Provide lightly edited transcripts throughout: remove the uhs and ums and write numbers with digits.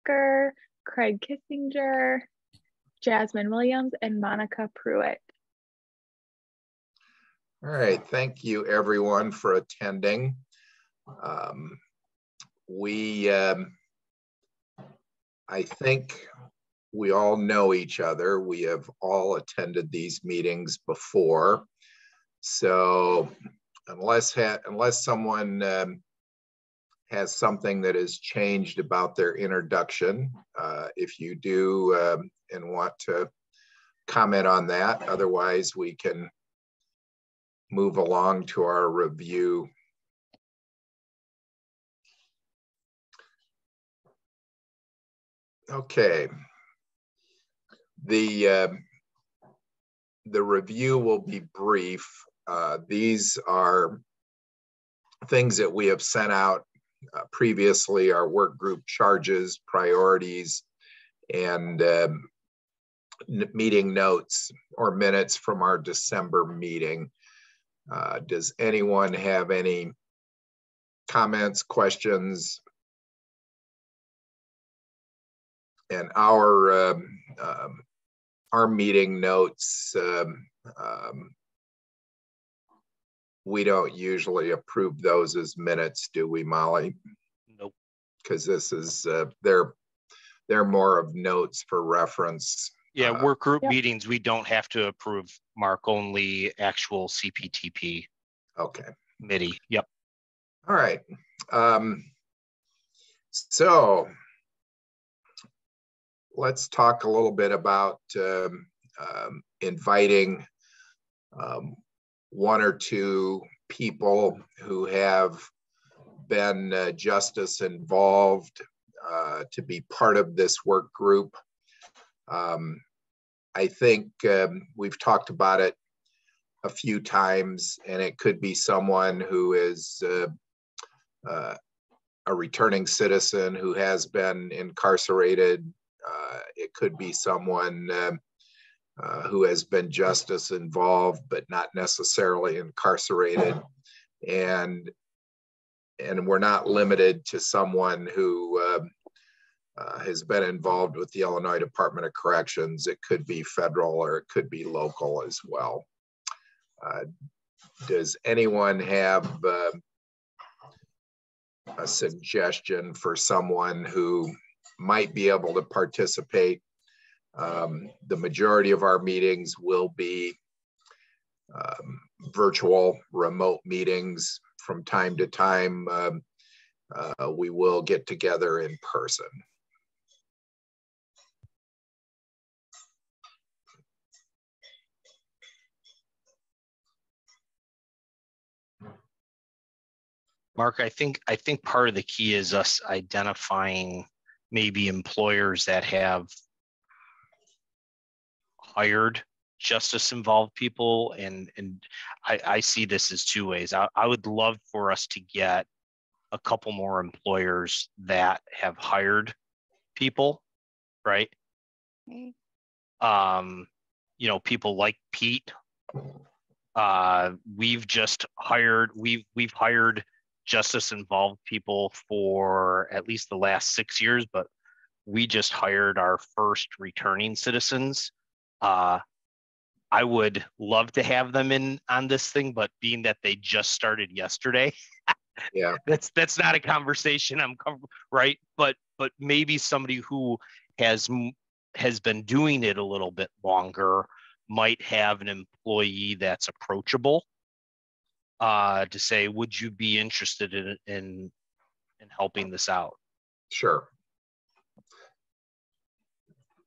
Tucker, Craig Kissinger, Jasmine Williams, and Monica Pruitt. All right, thank you everyone for attending. I think we all know each other. We have all attended these meetings before. So unless someone has something that has changed about their introduction, if you do and want to comment on that, otherwise we can move along to our review. Okay. The review will be brief. These are things that we have sent out previously, our work group charges, priorities, and meeting notes or minutes from our December meeting. Does anyone have any comments, questions? And our meeting notes, we don't usually approve those as minutes, do we, Molly? Nope. Because this is they're more of notes for reference. Yeah, work group meetings we don't have to approve, Mark. Only actual CPTP. Okay. Committee. Yep. All right. So let's talk a little bit about inviting one or two people who have been justice involved to be part of this work group. I think we've talked about it a few times, and it could be someone who is a returning citizen who has been incarcerated. It could be someone who has been justice involved, but not necessarily incarcerated. And we're not limited to someone who has been involved with the Illinois Department of Corrections. It could be federal or it could be local as well. Does anyone have a suggestion for someone who might be able to participate? The majority of our meetings will be virtual, remote meetings. From time to time, we will get together in person. Mark, I think part of the key is us identifying maybe employers that have hired justice involved people, and I see this as two ways. I would love for us to get a couple more employers that have hired people, right? You know, people like Pete. We've hired justice involved people for at least the last 6 years, but we just hired our first returning citizens. I would love to have them in on this thing, but being that they just started yesterday, yeah, that's not a conversation I'm comfortable, right? But maybe somebody who has been doing it a little bit longer might have an employee that's approachable to say, would you be interested in helping this out? Sure.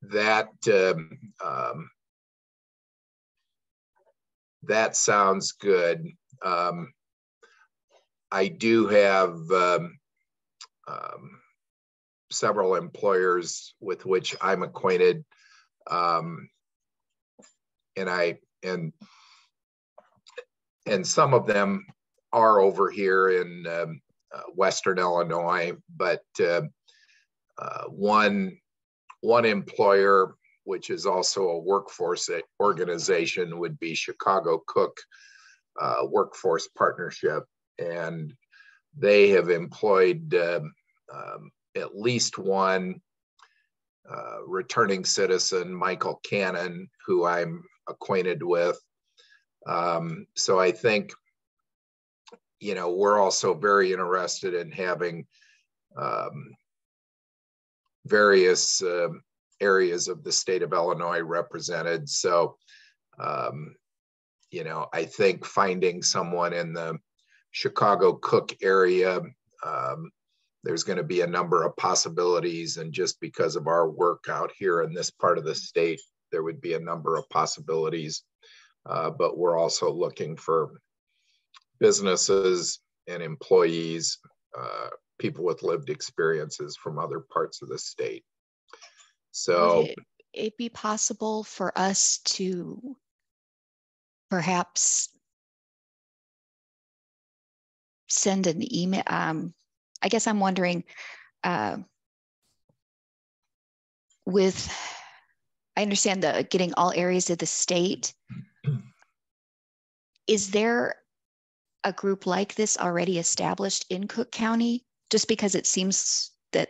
That sounds good. I do have several employers with which I'm acquainted, and some of them are over here in Western Illinois, but one employer, which is also a workforce organization, would be Chicago Cook Workforce Partnership. And they have employed at least one returning citizen, Michael Cannon, who I'm acquainted with. So I think, you know, we're also very interested in having various areas of the state of Illinois represented. So, you know, I think finding someone in the Chicago Cook area, there's going to be a number of possibilities. And just because of our work out here in this part of the state, there would be a number of possibilities. But we're also looking for businesses and employees, people with lived experiences from other parts of the state. So would it be possible for us to perhaps send an email? I guess I'm wondering, I understand getting all areas of the state. Is there a group like this already established in Cook County? Just because it seems that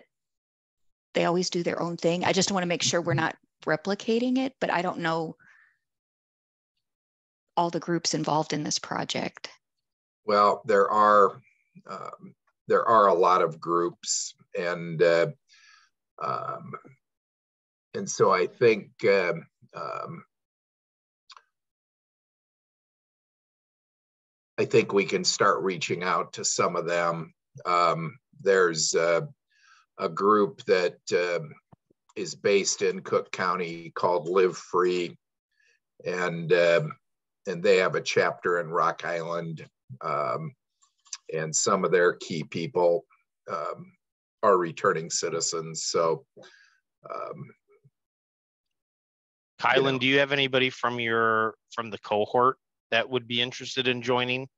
they always do their own thing. I just want to make sure we're not replicating it, but I don't know all the groups involved in this project. Well, there are a lot of groups, and so I think we can start reaching out to some of them. There's a group that is based in Cook County called Live Free, and they have a chapter in Rock Island, and some of their key people are returning citizens. So, Kylan, you know, do you have anybody from the cohort that would be interested in joining?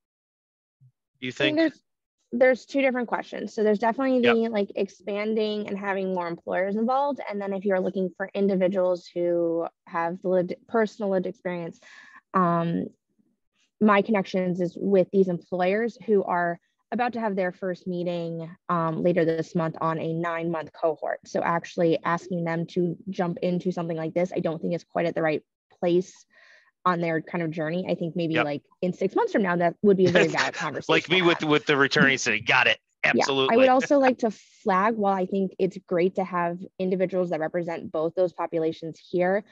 Do you think? There's two different questions. So there's definitely the Yep. like expanding and having more employers involved. And then if you're looking for individuals who have personal lived experience, my connections is with these employers who are about to have their first meeting later this month on a 9-month cohort. So actually asking them to jump into something like this, I don't think is quite at the right place on their kind of journey. I think maybe like in 6 months from now, that would be a very valid conversation. Like me with the returning city. Got it. Absolutely. Yeah. I would also like to flag, while I think it's great to have individuals that represent both those populations here,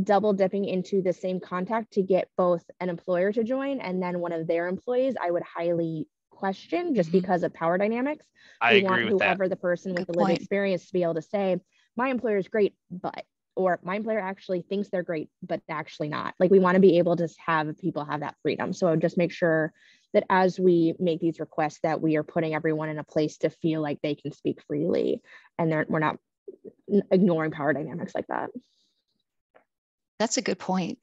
double dipping into the same contact to get both an employer to join and then one of their employees, I would highly question, just because of power dynamics. I agree with whoever that. the person with the lived experience to be able to say, my employer is great, but, or my employer actually thinks they're great, but actually not. Like, we want to be able to have people have that freedom. So just make sure that as we make these requests, that we are putting everyone in a place to feel like they can speak freely, and we're not ignoring power dynamics like that. That's a good point.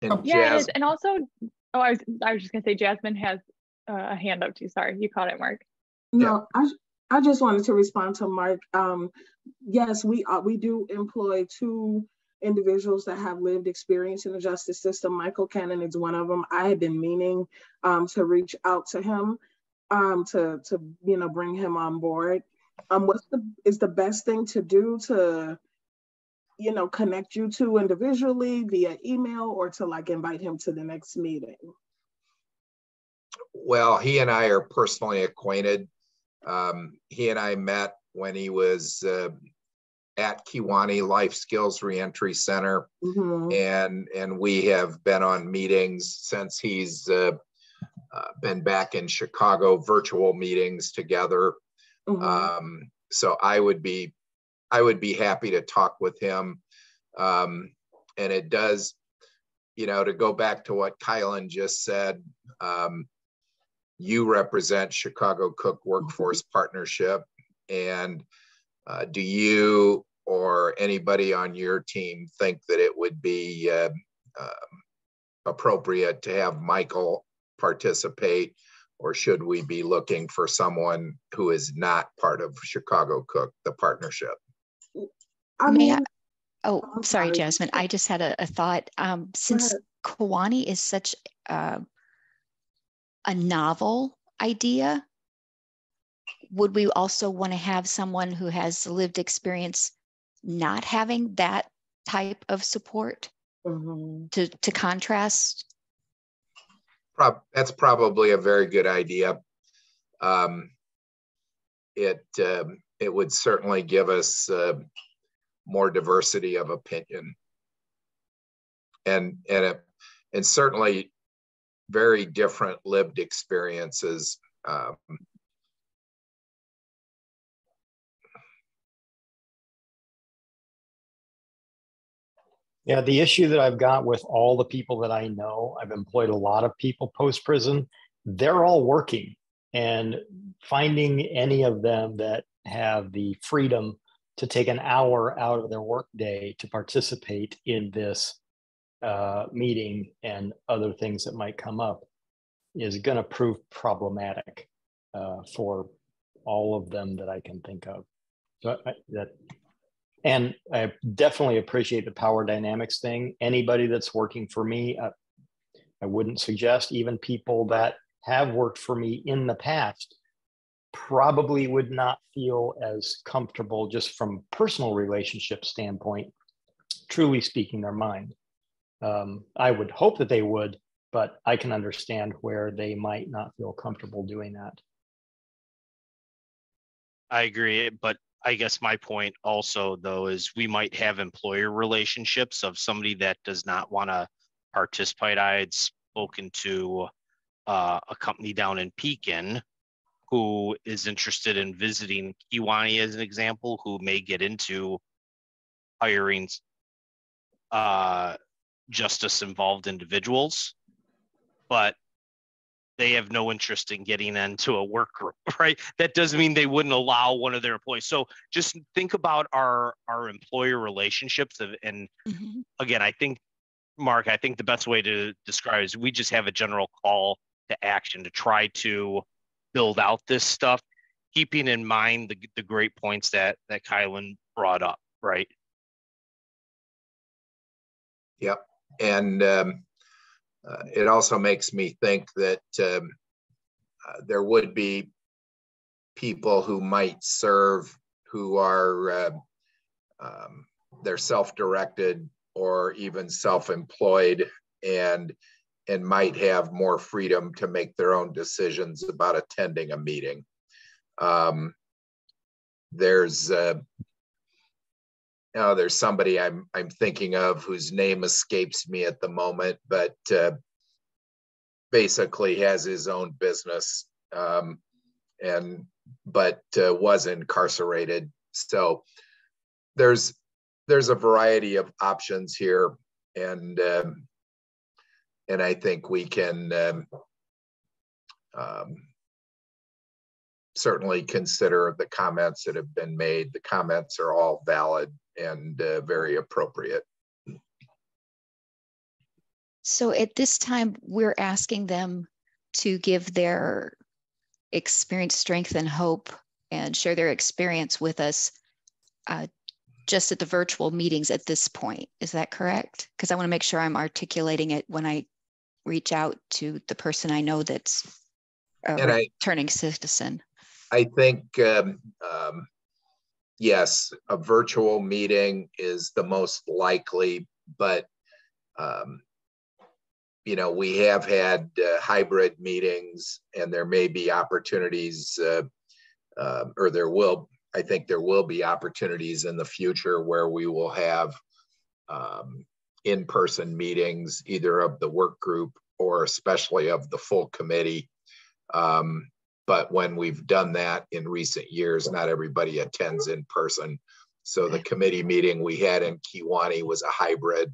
And yeah, and also, I was just gonna say, Jasmine has a hand up too. Sorry, you caught it, Mark. No, yeah. I just wanted to respond to Mark. Yes, we do employ 2 individuals that have lived experience in the justice system. Michael Cannon is one of them. I had been meaning to reach out to him to bring him on board. Is the best thing to do to connect you 2 individually via email, or to like invite him to the next meeting? Well, he and I are personally acquainted. He and I met when he was at Kewanee Life Skills Reentry Center, and we have been on meetings since he's been back in Chicago, virtual meetings together. So I would be happy to talk with him. And it does, to go back to what Kylan just said, you represent Chicago Cook Workforce Partnership, and do you or anybody on your team think that it would be appropriate to have Michael participate, or should we be looking for someone who is not part of Chicago Cook, the partnership? Sorry, Jasmine. I just had a thought. Since Kewanee is such a novel idea, would we also want to have someone who has lived experience not having that type of support to contrast? That's probably a very good idea. It would certainly give us more diversity of opinion, and certainly very different lived experiences. Yeah, the issue that I've got with all the people that I know, I've employed a lot of people post-prison, they're all working, and finding any of them that have the freedom to take an hour out of their workday to participate in this meeting and other things that might come up is going to prove problematic for all of them that I can think of. So and I definitely appreciate the power dynamics thing. Anybody that's working for me, I wouldn't suggest, even people that have worked for me in the past probably would not feel as comfortable just from personal relationship standpoint, truly speaking their mind. I would hope that they would, but I can understand where they might not feel comfortable doing that. I agree, but I guess my point also, though, is we might have employer relationships of somebody that does not want to participate. I had spoken to a company down in Pekin who is interested in visiting Kiwani, as an example, who may get into hiring justice-involved individuals, but they have no interest in getting into a work group, right? That doesn't mean they wouldn't allow one of their employees. So just think about our employer relationships. And again, I think, Mark, I think the best way to describe it is we just have a general call to action to try to build out this stuff, keeping in mind the great points that Kylan brought up, right? Yep. And it also makes me think that there would be people who might serve who are they're self-directed or even self-employed and might have more freedom to make their own decisions about attending a meeting. There's somebody I'm thinking of whose name escapes me at the moment, but basically has his own business but was incarcerated. So there's a variety of options here, and I think we can certainly consider the comments that have been made. The comments are all valid and very appropriate. So at this time, we're asking them to give their experience, strength, and hope and share their experience with us just at the virtual meetings at this point. Is that correct? Because I want to make sure I'm articulating it when I reach out to the person I know that's a returning citizen. I think, yes, a virtual meeting is the most likely, but we have had hybrid meetings, and there may be opportunities, I think there will be opportunities in the future where we will have in-person meetings, either of the work group or especially of the full committee. But when we've done that in recent years, not everybody attends in person. So the committee meeting we had in Kiwani was a hybrid,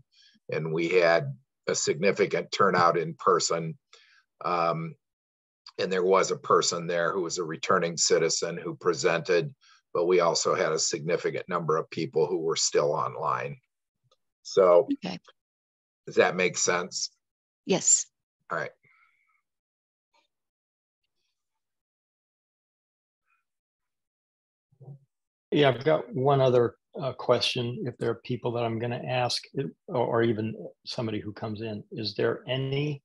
and we had a significant turnout in person. And there was a person there who was a returning citizen who presented, but we also had a significant number of people who were still online. So Does that make sense? Yes. All right. Yeah, I've got one other question. If there are people that I'm going to ask, or even somebody who comes in, is there any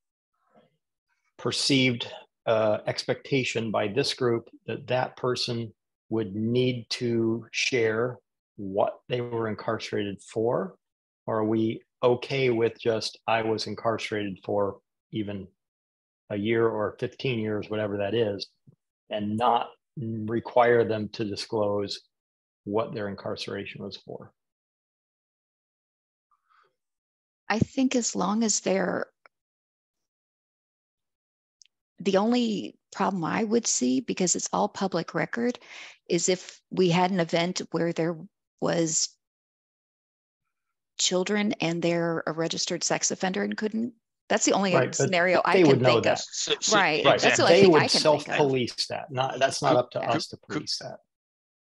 perceived expectation by this group that that person would need to share what they were incarcerated for? Or are we okay with just, I was incarcerated for even a year or 15 years, whatever that is, and not require them to disclose what their incarceration was for? I think as long as they're, the only problem I would see, because it's all public record, is if we had an event where there was children and they're a registered sex offender and couldn't. That's the only Right, scenario I they can would know think that. of. Right. Right. That's the They only thing would I can think of. self-police that. That's not up to Yeah. us to police that.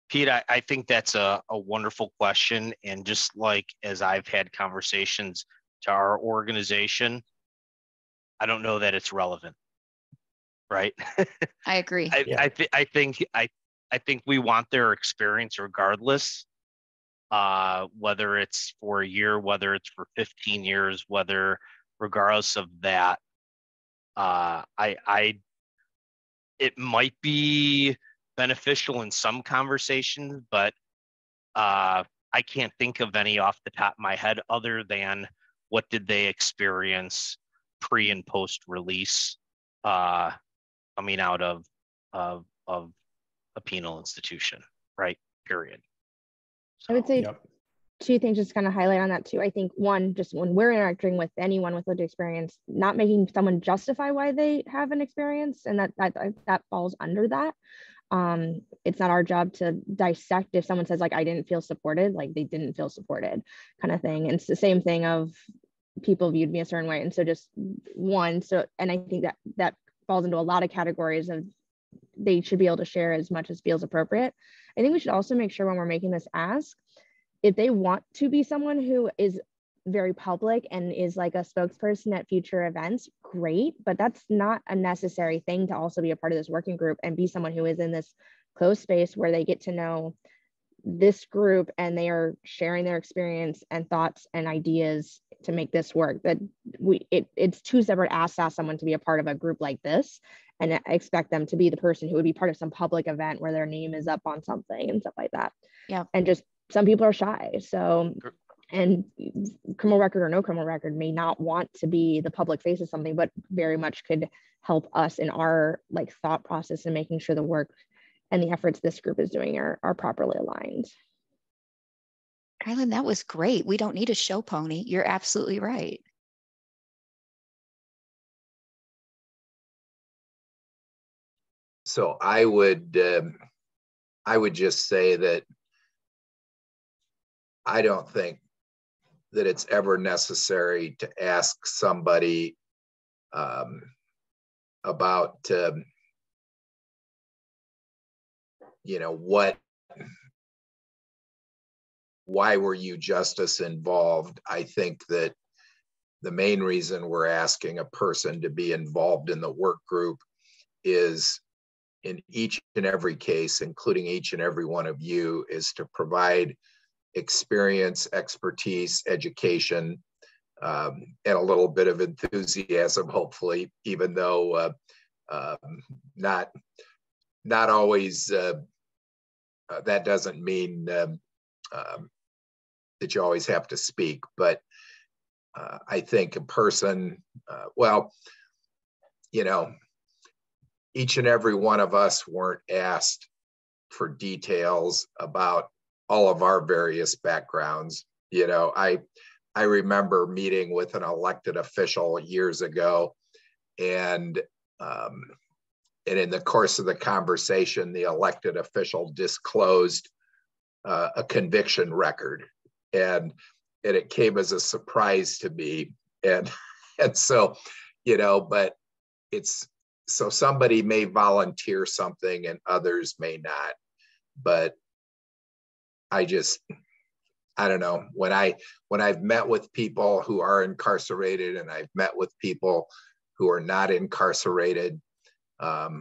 Pete, I think that's a wonderful question. And just like as I've had conversations to our organization, I don't know that it's relevant. Right. I agree. I think we want their experience regardless, whether it's for a year, whether it's for 15 years, whether regardless of that, it might be beneficial in some conversations, but I can't think of any off the top of my head other than what did they experience pre and post release coming out of a penal institution, right? Period. I would say Yep. two things just kind of highlight on that too. I think one, just when we're interacting with anyone with lived experience, not making someone justify why they have an experience, and that falls under that. It's not our job to dissect if someone says like, I didn't feel supported, like they didn't feel supported kind of thing. And it's the same thing of people viewed me a certain way. And so just one, and I think that falls into a lot of categories of they should be able to share as much as feels appropriate. I think we should also make sure when we're making this ask, if they want to be someone who is very public and is like a spokesperson at future events, great, but that's not a necessary thing to also be a part of this working group and be someone who is in this closed space where they get to know this group and they are sharing their experience and thoughts and ideas to make this work. That it's two separate asks to ask someone to be a part of a group like this and expect them to be the person who would be part of some public event where their name is up on something and stuff like that. Yeah. And just some people are shy. So, and criminal record or no criminal record may not want to be the public face of something, but very much could help us in our like thought process and making sure the work and the efforts this group is doing are properly aligned. Kylan, that was great. We don't need a show pony. You're absolutely right. So I would just say that I don't think that it's ever necessary to ask somebody about why were you justice involved. I think that the main reason we're asking a person to be involved in the work group is in each and every case, including each and every one of you, is to provide experience, expertise, education, and a little bit of enthusiasm, hopefully, even though not always, that doesn't mean that you always have to speak, but I think a person, each and every one of us weren't asked for details about all of our various backgrounds. I remember meeting with an elected official years ago, and in the course of the conversation, the elected official disclosed a conviction record, and it came as a surprise to me, and so but it's. So somebody may volunteer something and others may not, but I don't know. When I've met with people who are incarcerated and I've met with people who are not incarcerated, I've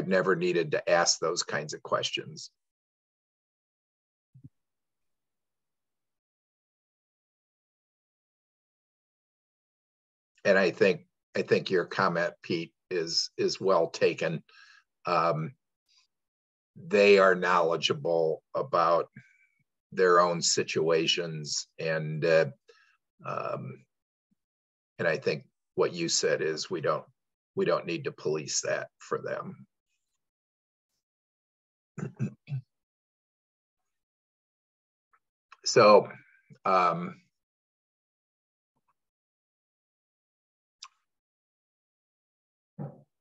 never needed to ask those kinds of questions. And I think your comment, Pete, is well taken. They are knowledgeable about their own situations, and I think what you said is we don't need to police that for them. So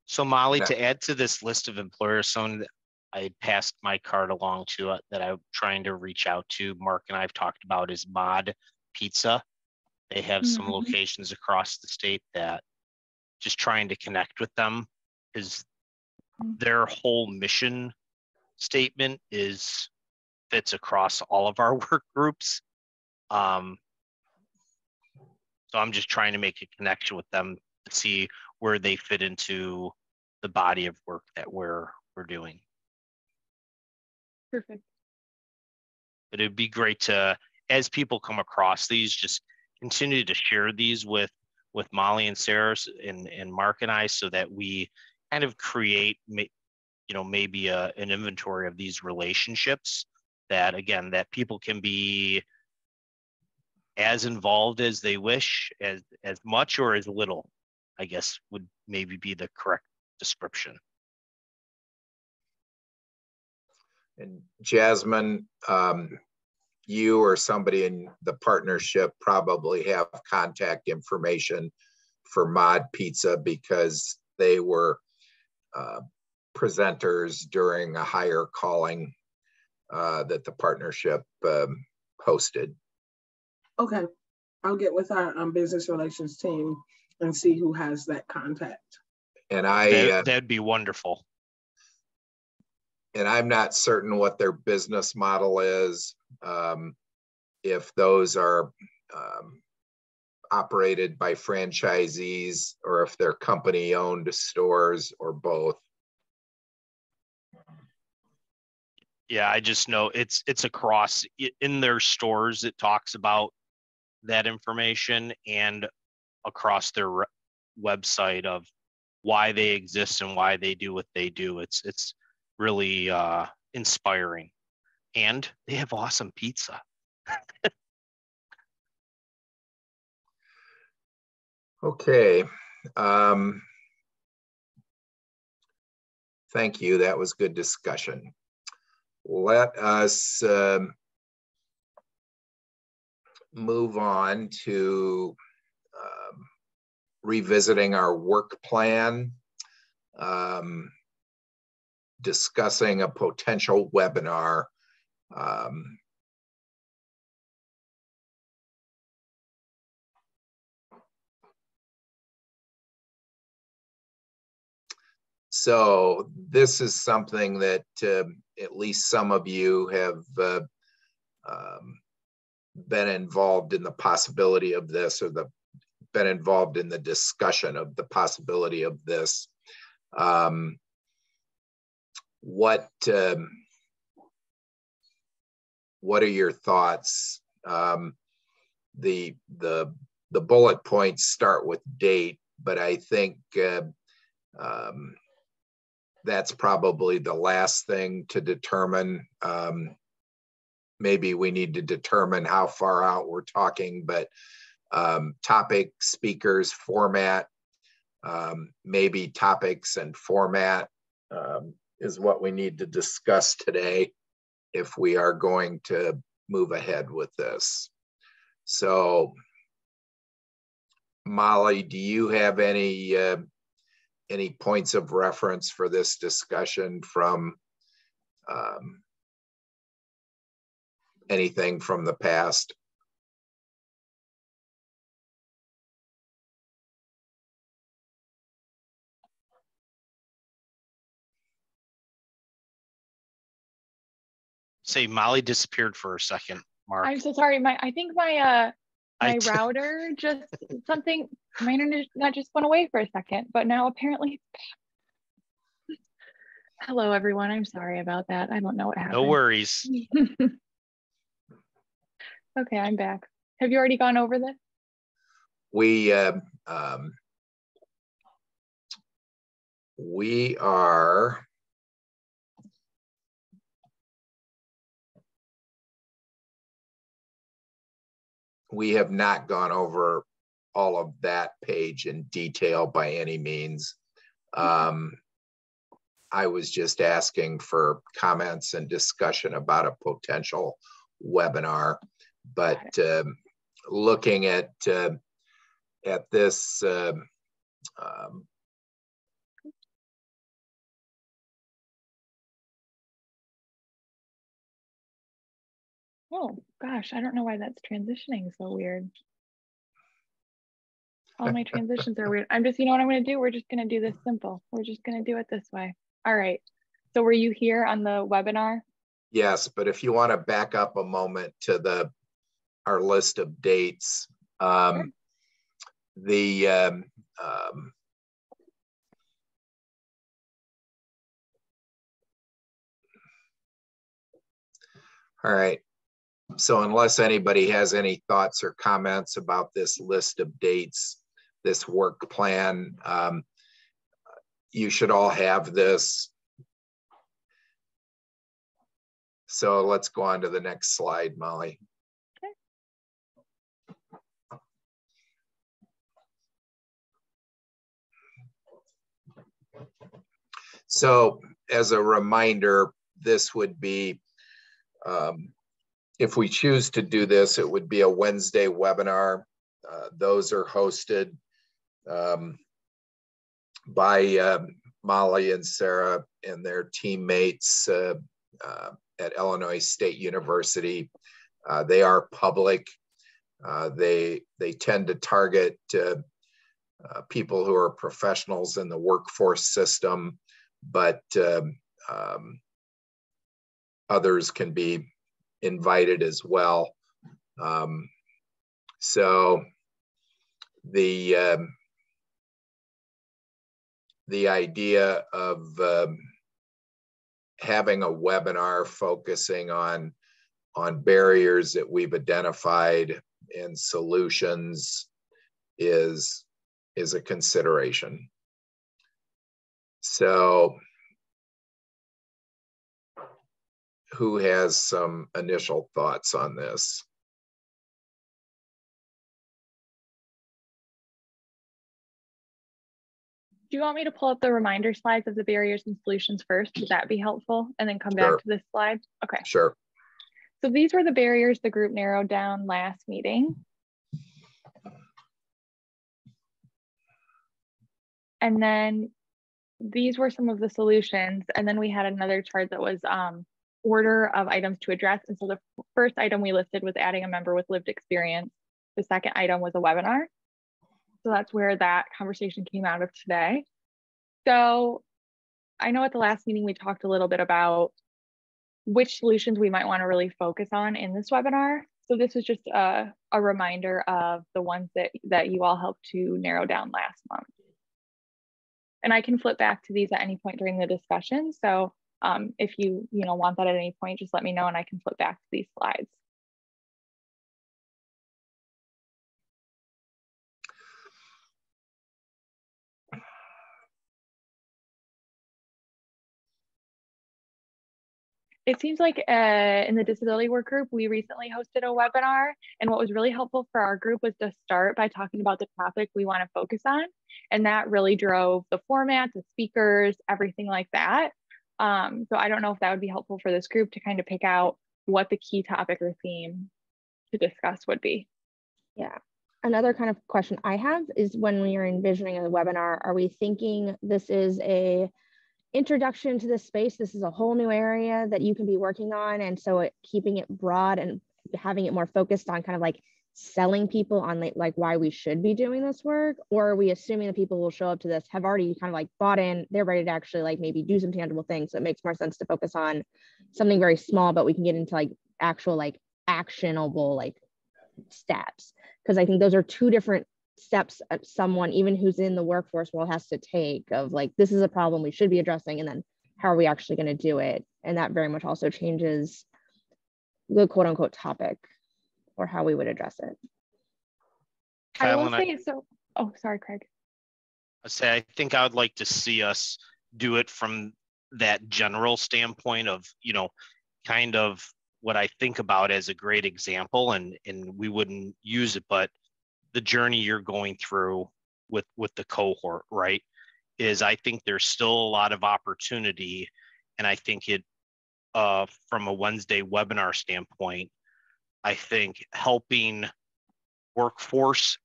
so Molly, to add to this list of employers, someone that I passed my card along to that I'm trying to reach out to, Mark and I've talked about, is Mod Pizza. They have some locations across the state that just trying to connect with them, is their whole mission statement fits across all of our work groups. So I'm just trying to make a connection with them to see where they fit into the body of work that we're doing. Perfect. But it'd be great to, as people come across these, just continue to share these with Molly and Sarah and Mark and I, so that we kind of create, maybe an inventory of these relationships that, again, that people can be as involved as they wish, as much or as little, I guess would maybe be the correct description. And Jasmine, you or somebody in the partnership probably have contact information for Mod Pizza, because they were presenters during a higher calling that the partnership hosted. Okay, I'll get with our business relations team and see who has that contact. And that'd be wonderful. And I'm not certain what their business model is, if those are operated by franchisees or if they're company-owned stores or both. Yeah, I just know it's across in their stores. It talks about that information, and across their website of why they exist and why they do what they do. It's really inspiring, and they have awesome pizza. Okay. Thank you. That was good discussion. Let us move on to revisiting our work plan, discussing a potential webinar. So this is something that at least some of you have been involved in the possibility of this, or been involved in the discussion of the possibility of this. What are your thoughts? The bullet points start with date, but I think that's probably the last thing to determine. Maybe we need to determine how far out we're talking, but topic, speakers, format, maybe topics and format is what we need to discuss today if we are going to move ahead with this. So, Molly, do you have any points of reference for this discussion from anything from the past? Say Molly disappeared for a second, Mark. I'm so sorry. I think my router just something, my internet just went away for a second, but now apparently it's back. Hello everyone. I'm sorry about that. I don't know what happened. No worries. Okay, I'm back. Have you already gone over this? We we have not gone over all of that page in detail by any means. I was just asking for comments and discussion about a potential webinar, but looking at this, oh gosh, I don't know why that's transitioning so weird. All my transitions are weird. I'm just, you know what I'm going to do? We're just going to do this simple. We're just going to do it this way. All right. So were you here on the webinar? Yes, but if you want to back up a moment to our list of dates, Sure. All right. So unless anybody has any thoughts or comments about this list of dates, this work plan, you should all have this. So let's go on to the next slide, Molly. Okay. So as a reminder, this would be, if we choose to do this, it would be a Wednesday webinar. Those are hosted by Molly and Sarah and their teammates at Illinois State University. They are public. They tend to target people who are professionals in the workforce system, but others can be invited as well. So the idea of having a webinar focusing on barriers that we've identified and solutions is a consideration. So who has some initial thoughts on this? Do you want me to pull up the reminder slides of the barriers and solutions first? Would that be helpful? And then come back to this slide? Okay. Sure. So these were the barriers the group narrowed down last meeting. And then these were some of the solutions. And then we had another chart that was order of items to address. And so the first item we listed was adding a member with lived experience. The second item was a webinar. So that's where that conversation came out of today. So I know at the last meeting, we talked a little bit about which solutions we might want to really focus on in this webinar. So this was just a reminder of the ones that you all helped to narrow down last month. And I can flip back to these at any point during the discussion. So if you want that at any point, just let me know and I can flip back to these slides. It seems like in the disability work group, we recently hosted a webinar. And what was really helpful for our group was to start by talking about the topic we want to focus on. And that really drove the format, the speakers, everything like that. So I don't know if that would be helpful for this group to kind of pick out what the key topic or theme to discuss would be. Yeah. Another kind of question I have is when we are envisioning a webinar, are we thinking this is a introduction to this space? This is a whole new area that you can be working on. And so keeping it broad and having it more focused on kind of like selling people on like why we should be doing this work? Or are we assuming that people will show up to this, have already kind of like bought in, they're ready to actually like maybe do some tangible things. So it makes more sense to focus on something very small, but we can get into like actual like actionable like steps. Because I think those are two different steps someone even who's in the workforce world has to take of like, this is a problem we should be addressing, and then how are we actually going to do it? And that very much also changes the quote unquote topic or how we would address it. I will say so. Oh, sorry, Craig. I think I would like to see us do it from that general standpoint of, kind of what I think about as a great example, and we wouldn't use it, but the journey you're going through with the cohort, right, is I think there's still a lot of opportunity. And I think it, from a Wednesday webinar standpoint, I think helping workforce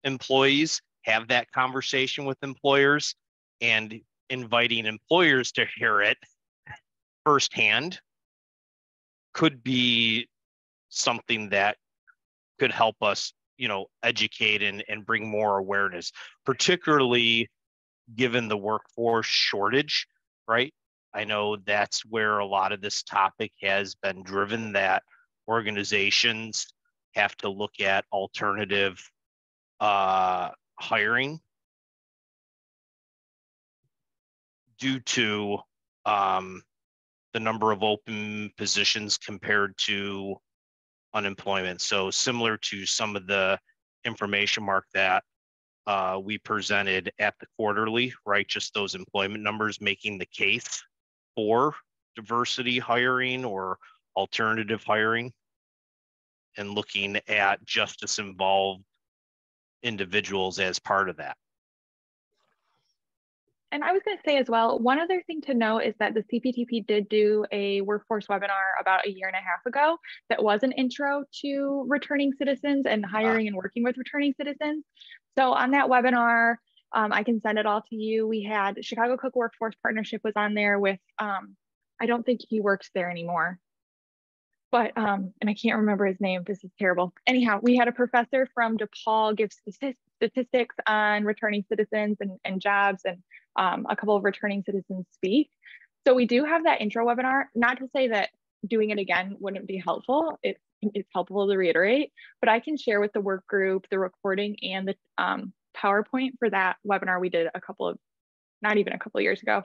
employees have that conversation with employers and inviting employers to hear it firsthand could be something that could help us, educate and bring more awareness, particularly given the workforce shortage, right? I know that's where a lot of this topic has been driven, that organizations have to look at alternative hiring due to the number of open positions compared to unemployment. So similar to some of the information, Mark, that we presented at the quarterly, right? Just those employment numbers making the case for diversity hiring or alternative hiring, and looking at justice involved individuals as part of that. And I was going to say as well, one other thing to note is that the CPTP did do a workforce webinar about 1.5 years ago that was an intro to returning citizens and hiring and working with returning citizens. So on that webinar, I can send it all to you. We had Chicago Cook Workforce Partnership was on there with, I don't think he works there anymore, but, and I can't remember his name. This is terrible. Anyhow, we had a professor from DePaul give statistics on returning citizens and jobs, and a couple of returning citizens speak. So we do have that intro webinar, not to say that doing it again wouldn't be helpful. It's helpful to reiterate, but I can share with the work group the recording and the PowerPoint for that webinar we did not even a couple of years ago,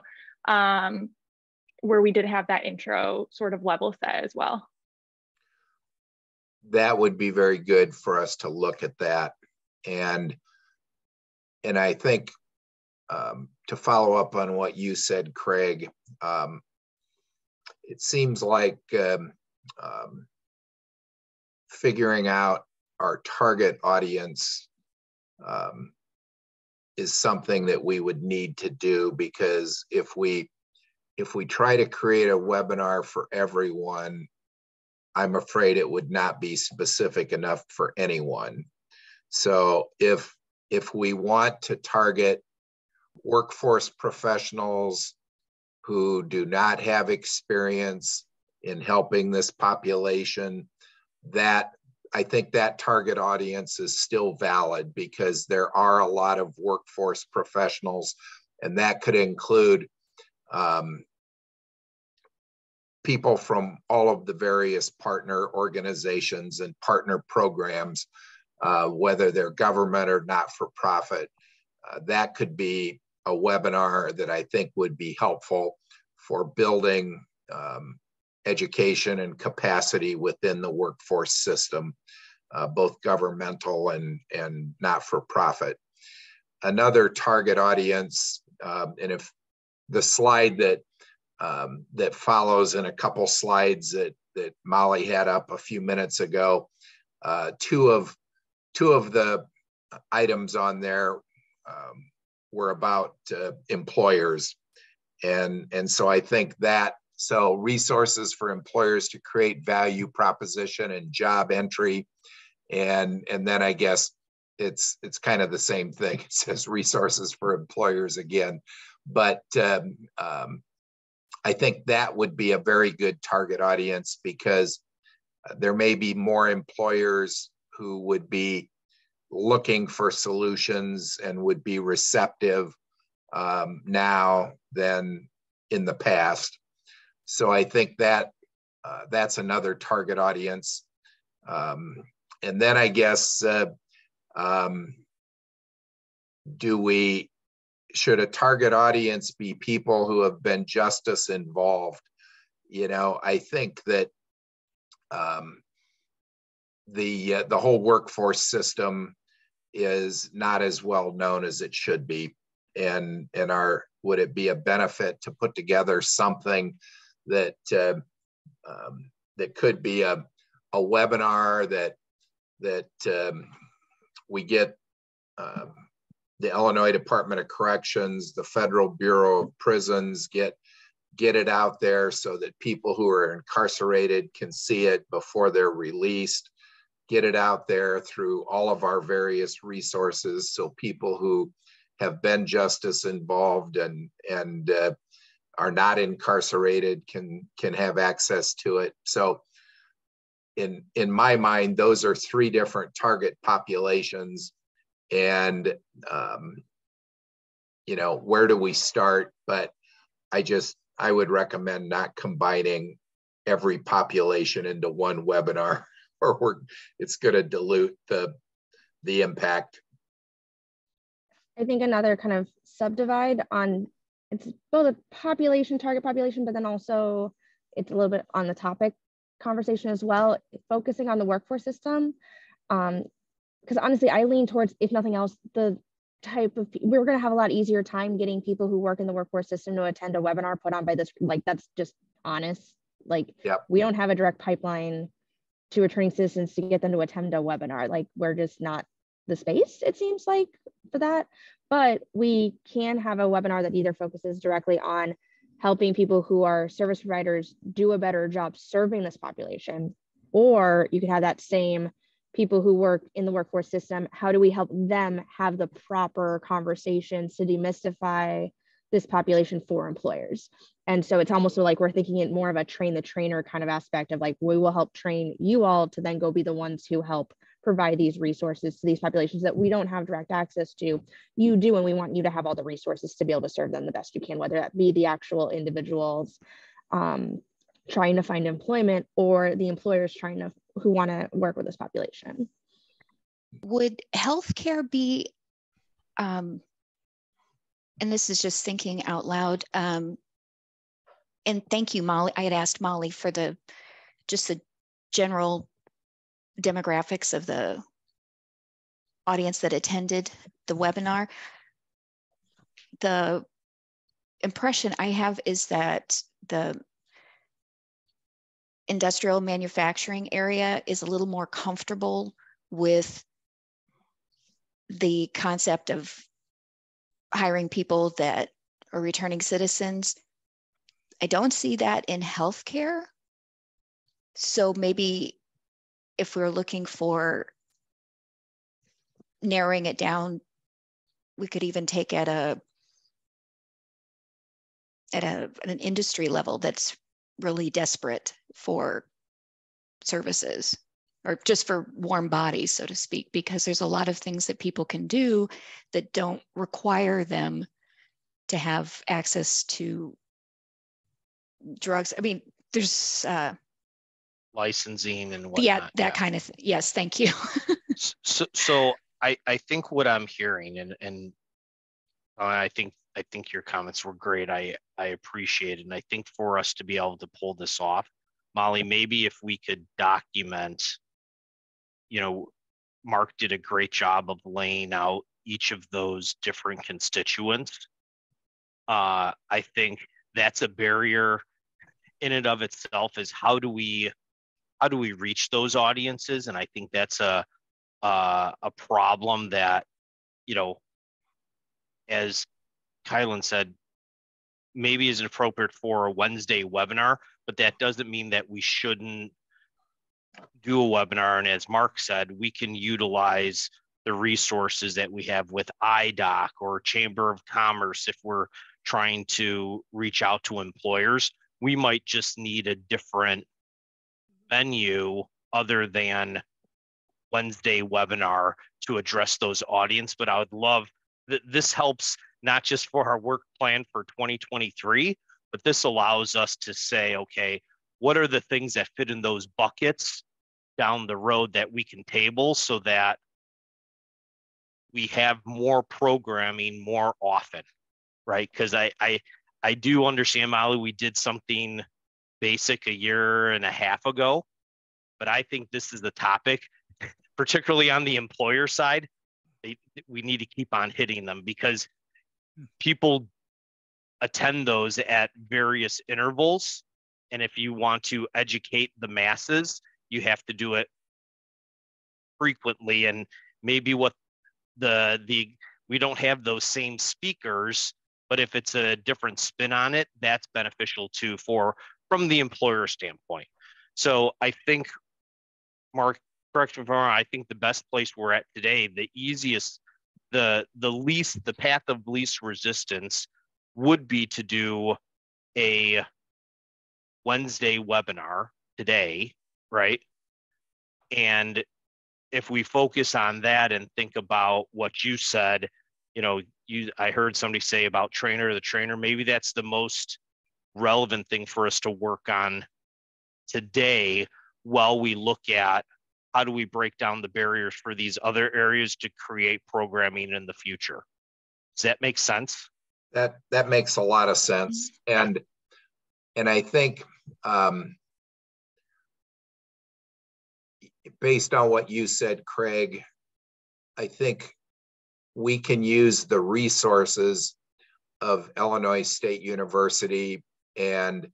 where we did have that intro sort of level set as well. That would be very good for us to look at that. And I think to follow up on what you said, Craig, it seems like figuring out our target audience is something that we would need to do, because if we try to create a webinar for everyone, I'm afraid it would not be specific enough for anyone. So if we want to target workforce professionals who do not have experience in helping this population, that I think that target audience is still valid, because there are a lot of workforce professionals, and that could include people from all of the various partner organizations and partner programs, whether they're government or not-for-profit. That could be a webinar that I think would be helpful for building education and capacity within the workforce system, both governmental and not-for-profit. Another target audience, and if the slide that follows in a couple slides that Molly had up a few minutes ago, two of the items on there were about employers. And so I think that, so resources for employers to create value proposition and job entry. And then I guess it's kind of the same thing. It says resources for employers again, but I think that would be a very good target audience, because there may be more employers who would be looking for solutions and would be receptive now than in the past. So I think that that's another target audience. And then I guess, should a target audience be people who have been justice involved? I think that the whole workforce system is not as well known as it should be. would it be a benefit to put together something that that could be a webinar that we get the Illinois Department of Corrections, the Federal Bureau of Prisons, get it out there so that people who are incarcerated can see it before they're released, get it out there through all of our various resources so people who have been justice involved and are not incarcerated can have access to it. So in my mind, those are three different target populations. And, you know, where do we start? But I would recommend not combining every population into one webinar, or it's going to dilute the impact. I think another kind of subdivide on, it's both a target population, but then also it's a little bit on the topic conversation as well, focusing on the workforce system. Because honestly, I lean towards, if nothing else, the type of, we're going to have a lot easier time getting people who work in the workforce system to attend a webinar put on by this, like, that's just honest. Like, yep. We don't have a direct pipeline to returning citizens to get them to attend a webinar. Like, we're just not the space, it seems like, for that. But we can have a webinar that either focuses directly on helping people who are service providers do a better job serving this population, or you could have that same people who work in the workforce system, how do we help them have the proper conversations to demystify this population for employers? And so it's almost like we're thinking it more of a train the trainer kind of aspect of, like, we will help train you all to then go be the ones who help provide these resources to these populations that we don't have direct access to. You do, and we want you to have all the resources to be able to serve them the best you can, whether that be the actual individuals trying to find employment or the employers who want to work with this population. Would healthcare be, and this is just thinking out loud, and thank you, Molly. I had asked Molly for just the general demographics of the audience that attended the webinar. The impression I have is that the industrial manufacturing area is a little more comfortable with the concept of hiring people that are returning citizens. I don't see that in healthcare. So maybe if we're looking for narrowing it down, we could even take at an industry level that's really desperate for services, or just for warm bodies, so to speak, because there's a lot of things that people can do that don't require them to have access to drugs. I mean, there's licensing and whatnot. That kind of thing. Yes, thank you. So I think what I'm hearing, and I think your comments were great. I appreciate it. And I think for us to be able to pull this off, Molly, maybe if we could document, you know, Mark did a great job of laying out each of those different constituents. I think that's a barrier in and of itself, is how do we reach those audiences? And I think that's a problem that, you know, as Kylan said, maybe isn't appropriate for a Wednesday webinar, but that doesn't mean that we shouldn't do a webinar. And as Mark said, we can utilize the resources that we have with IDOC or Chamber of Commerce. If we're trying to reach out to employers, we might just need a different venue other than Wednesday webinar to address those audience. But I would love that this helps not just for our work plan for 2023, but this allows us to say, okay, what are the things that fit in those buckets down the road that we can table so that we have more programming more often, right? Because I do understand, Molly, we did something basic a year and a half ago, but I think this is the topic, particularly on the employer side. We need to keep on hitting them, because people attend those at various intervals. And if you want to educate the masses, you have to do it frequently. And maybe what we don't have those same speakers, but if it's a different spin on it, that's beneficial too from the employer standpoint. So I think, Mark, correct me if I'm wrong, I think the best place we're at today, the easiest, the path of least resistance would be to do a Wednesday webinar today, right? And if we focus on that and think about what you said, I heard somebody say about the trainer, maybe that's the most relevant thing for us to work on today while we look at how do we break down the barriers for these other areas to create programming in the future. Does that make sense? That makes a lot of sense. And I think based on what you said, Craig, I think we can use the resources of Illinois State University and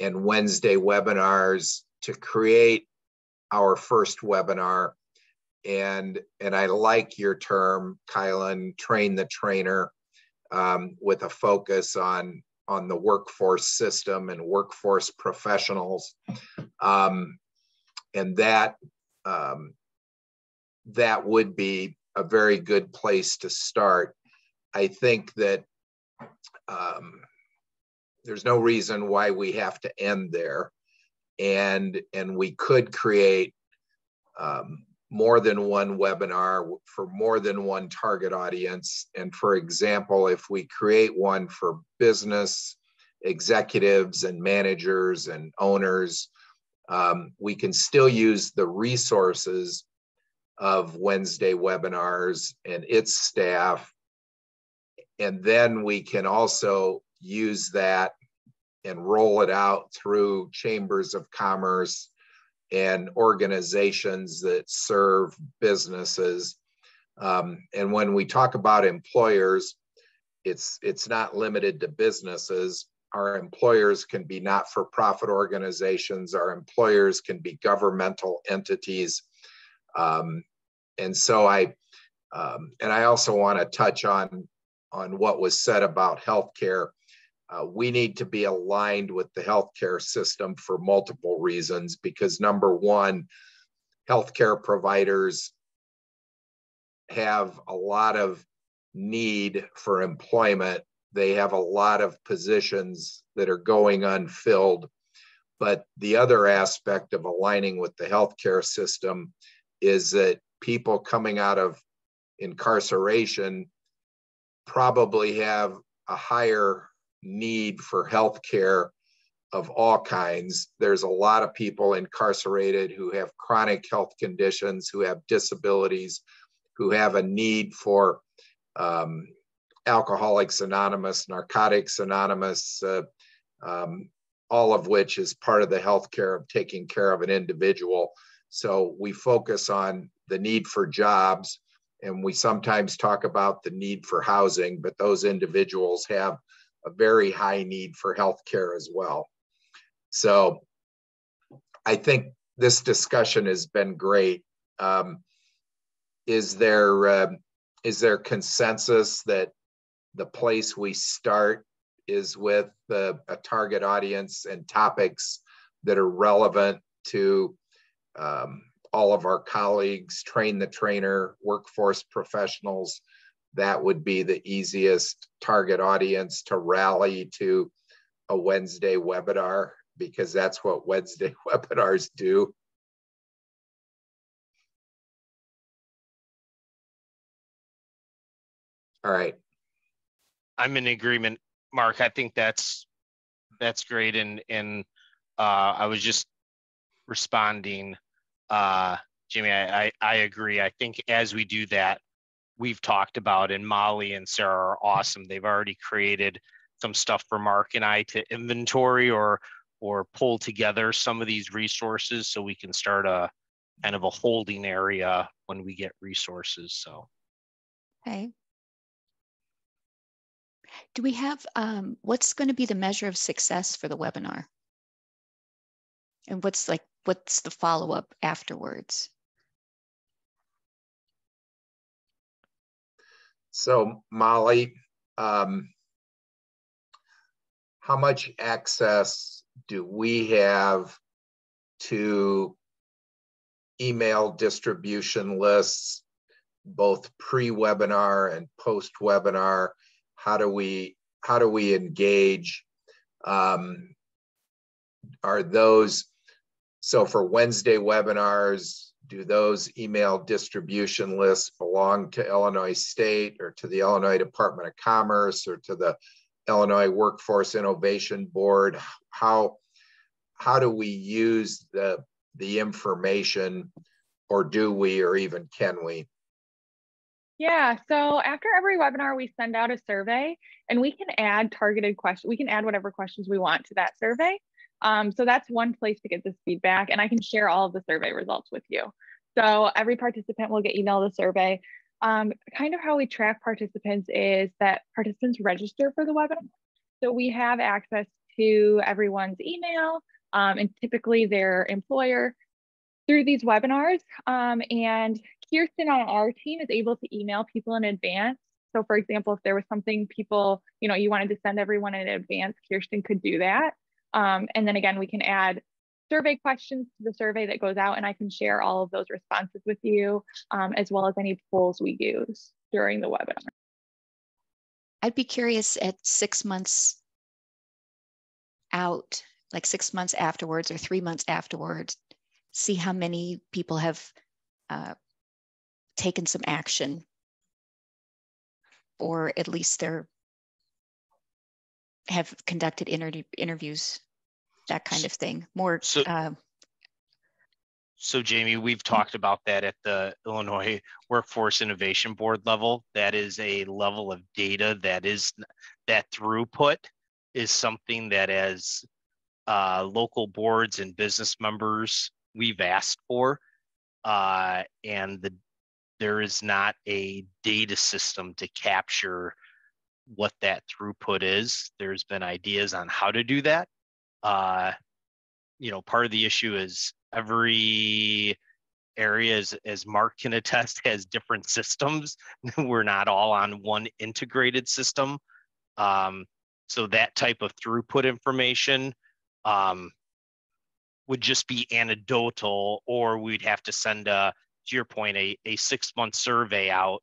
Wednesday webinars to create our first webinar. And I like your term, Kylan, train the trainer, with a focus on the workforce system and workforce professionals. And that would be a very good place to start. I think that there's no reason why we have to end there, and we could create more than one webinar for more than one target audience. And for example, if we create one for business executives and managers and owners, we can still use the resources of Wednesday webinars and its staff. And then we can also use that and roll it out through chambers of commerce and organizations that serve businesses. And when we talk about employers, it's not limited to businesses. Our employers can be not-for-profit organizations. Our employers can be governmental entities. And so I also want to touch on what was said about healthcare. We need to be aligned with the healthcare system for multiple reasons, because number one, healthcare providers have a lot of need for employment. They have a lot of positions that are going unfilled. But the other aspect of aligning with the healthcare system is that people coming out of incarceration probably have a higher need for healthcare of all kinds. There's a lot of people incarcerated who have chronic health conditions, who have disabilities, who have a need for Alcoholics Anonymous, Narcotics Anonymous, all of which is part of the healthcare of taking care of an individual. So we focus on the need for jobs, and we sometimes talk about the need for housing, but those individuals have a very high need for healthcare as well. So I think this discussion has been great. Is there consensus that the place we start is with a target audience and topics that are relevant to all of our colleagues, train the trainer, workforce professionals? That would be the easiest target audience to rally to a Wednesday webinar, because that's what Wednesday webinars do. All right. I'm in agreement, Mark. I think that's great. And I was just responding, Jimmy, I agree. I think as we do that, we've talked about, and Molly and Sarah are awesome. They've already created some stuff for Mark and I to inventory or pull together some of these resources so we can start a kind of a holding area when we get resources. So. Okay. Do we have, what's going to be the measure of success for the webinar? And what's the follow-up afterwards? So Molly, how much access do we have to email distribution lists, both pre-webinar and post-webinar? How do we engage? Are those, so for Wednesday webinars, do those email distribution lists belong to Illinois State or to the Illinois Department of Commerce or to the Illinois Workforce Innovation Board? How do we use the information, or do we, or even can we? Yeah, so after every webinar, we send out a survey and we can add targeted questions. We can add whatever questions we want to that survey. So that's one place to get this feedback, and I can share all of the survey results with you. So every participant will get emailed a survey. Kind of how we track participants is that participants register for the webinar. So we have access to everyone's email and typically their employer through these webinars. And Kirsten on our team is able to email people in advance. So for example, if there was something people, you wanted to send everyone in advance, Kirsten could do that. And then again, we can add survey questions to the survey that goes out, and I can share all of those responses with you, as well as any polls we use during the webinar. I'd be curious at 6 months out, like 6 months afterwards or 3 months afterwards, see how many people have taken some action, or at least have conducted interviews, that kind of thing. More. So Jamie, we've talked about that at the Illinois Workforce Innovation Board level. That is a level of data that throughput is something that as local boards and business members we've asked for, and there is not a data system to capture what that throughput is. There's been ideas on how to do that. Part of the issue is every area, as Mark can attest, has different systems. We're not all on one integrated system. So that type of throughput information would just be anecdotal, or we'd have to send to your point, a 6-month survey out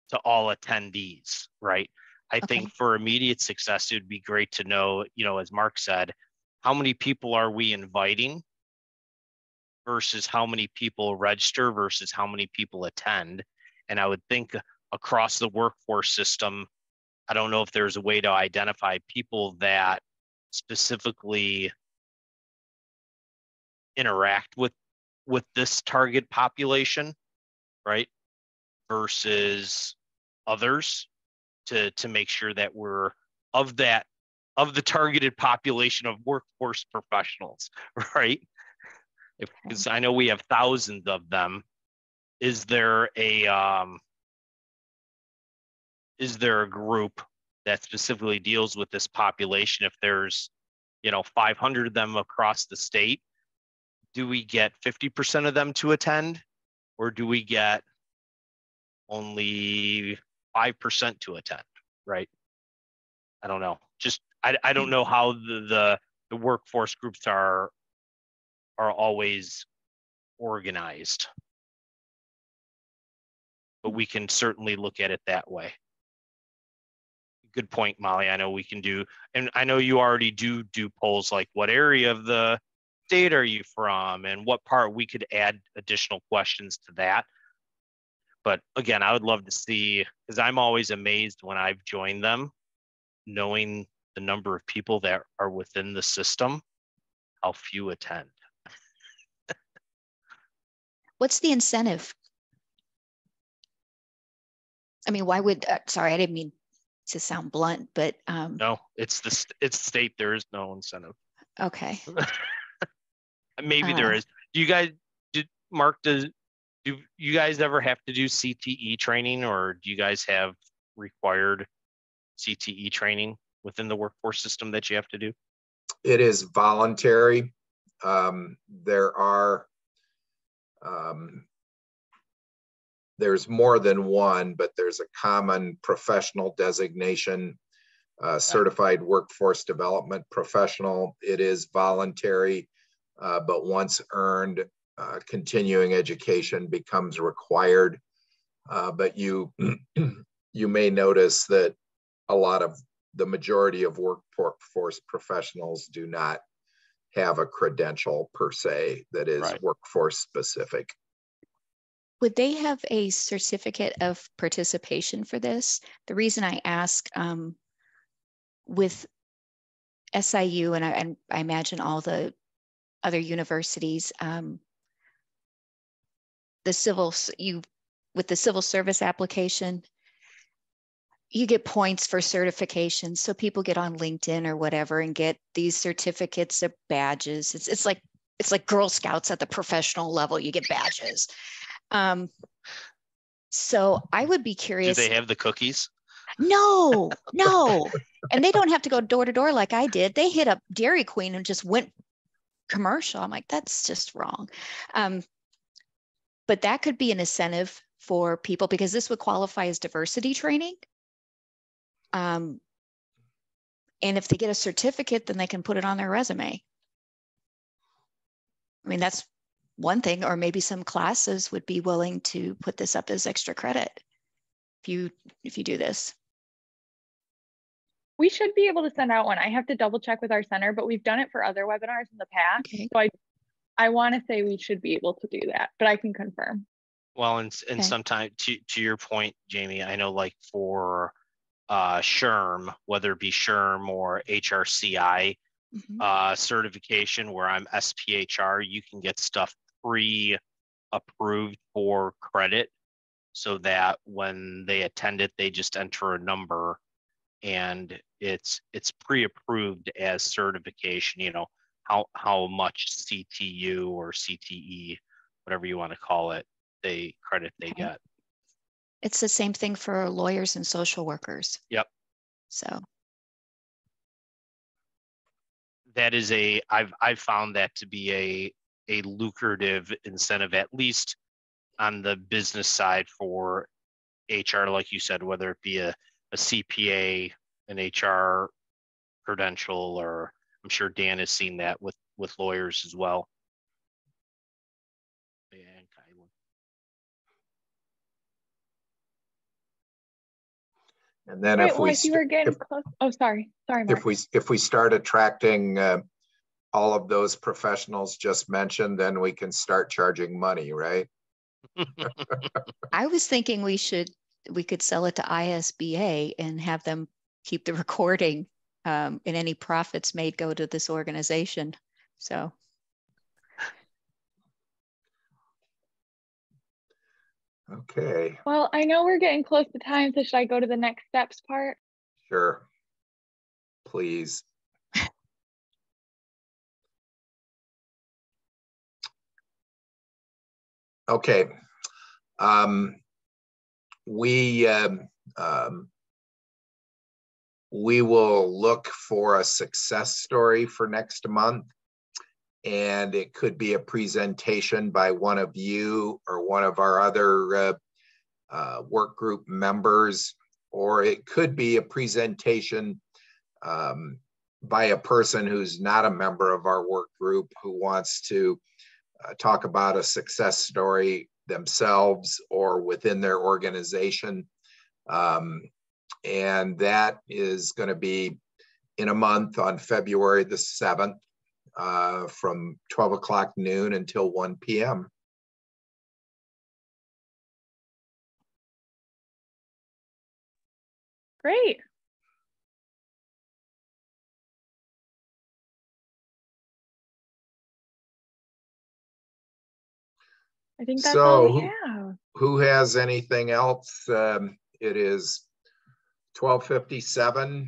to all attendees, right? I think for immediate success, it would be great to know, as Mark said, how many people are we inviting versus how many people register versus how many people attend. And I would think across the workforce system, I don't know if there's a way to identify people that specifically interact with this target population, right? Versus others, to make sure that we're of the targeted population of workforce professionals, right? Because I know we have thousands of them. Is there a group that specifically deals with this population? If there's 500 of them across the state, do we get 50% of them to attend, or do we get only 5% to attend, right? I don't know. Just I don't know how the workforce groups are always organized, but we can certainly look at it that way. Good point, Molly. I know we can do, and I know you already do polls like what area of the state are you from and what part. We could add additional questions to that. But again, I would love to see, because I'm always amazed when I've joined them, knowing the number of people that are within the system, how few attend. What's the incentive? I mean, why would, sorry, I didn't mean to sound blunt, but. No, it's state, there is no incentive. Okay. Maybe there is. Do you guys, Mark, do you guys ever have to do CTE training, or do you guys have required CTE training within the workforce system that you have to do? It is voluntary. There's more than one, but there's a common professional designation, certified workforce development professional. It is voluntary, but once earned, continuing education becomes required. But you may notice that the majority of workforce professionals do not have a credential per se that is Right. workforce specific. Would they have a certificate of participation for this? The reason I ask, with SIU and I imagine all the other universities, with the civil service application, you get points for certification. So people get on LinkedIn or whatever and get these certificates of badges. It's like Girl Scouts at the professional level. You get badges. So I would be curious. Do they have the cookies? No. And they don't have to go door to door like I did. They hit up Dairy Queen and just went commercial. I'm like, that's just wrong. But that could be an incentive for people because this would qualify as diversity training. And if they get a certificate, then they can put it on their resume. I mean, that's one thing, or maybe some classes would be willing to put this up as extra credit if you do this. We should be able to send out one. I have to double check with our center, but we've done it for other webinars in the past. Okay. So I want to say we should be able to do that, but I can confirm. Well, and sometimes to your point, Jamie, I know like for SHRM, whether it be SHRM or HRCI certification, where I'm SPHR, you can get stuff pre-approved for credit so that when they attend it, they just enter a number and it's pre-approved as certification, you know, how much CTU or CTE, whatever you want to call it, they get. It's the same thing for lawyers and social workers. Yep. So that is I've found that to be a lucrative incentive, at least on the business side for HR, like you said, whether it be a CPA, an HR credential, or I'm sure Dan has seen that with lawyers as well. And then if you were getting close, oh, sorry, Mark. If we start attracting all of those professionals just mentioned, then we can start charging money, right? I was thinking we could sell it to ISBA and have them keep the recording, and any profits made go to this organization. So. Okay. Well, I know we're getting close to time, so should I go to the next steps part? Sure. Please. Okay. We will look for a success story for next month, and it could be a presentation by one of you or one of our other work group members, or it could be a presentation by a person who's not a member of our work group who wants to talk about a success story themselves or within their organization. And that is going to be in a month on February the 7th from 12 o'clock noon until 1 p.m. Great. I think that's all we have. Who has anything else? It is 12:57.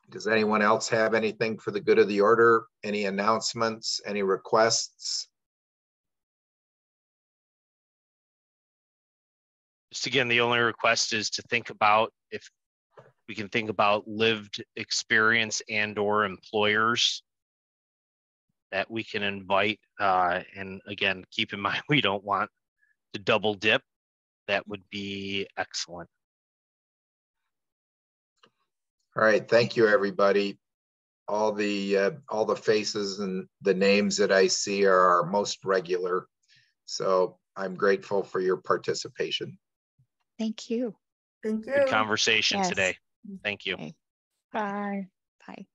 Does anyone else have anything for the good of the order? Any announcements, any requests? just again, the only request is to think about if we can think about lived experience and or employers that we can invite. And again, keep in mind, we don't want to double dip. That would be excellent. All right, thank you, everybody. All the faces and the names that I see are our most regular. So I'm grateful for your participation. Thank you. Thank you. Good conversation Yes. today. Thank you. Okay. Bye. Bye.